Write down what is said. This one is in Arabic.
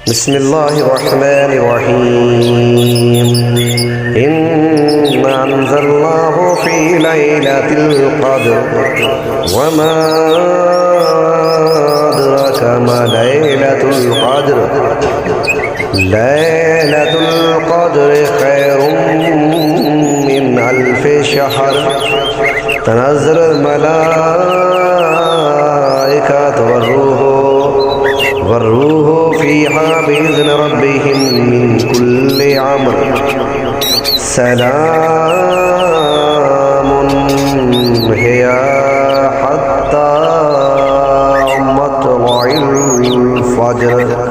بسم الله الرحمن الرحيم إنا أنزلناه في ليلة القدر وما أدراك ما ليلة القدر ليلة القدر خير من ألف شهر تنزل الملائكة والروح فيها بإذن ربهم من كل أمر سلام هي حتى مطلع الفجر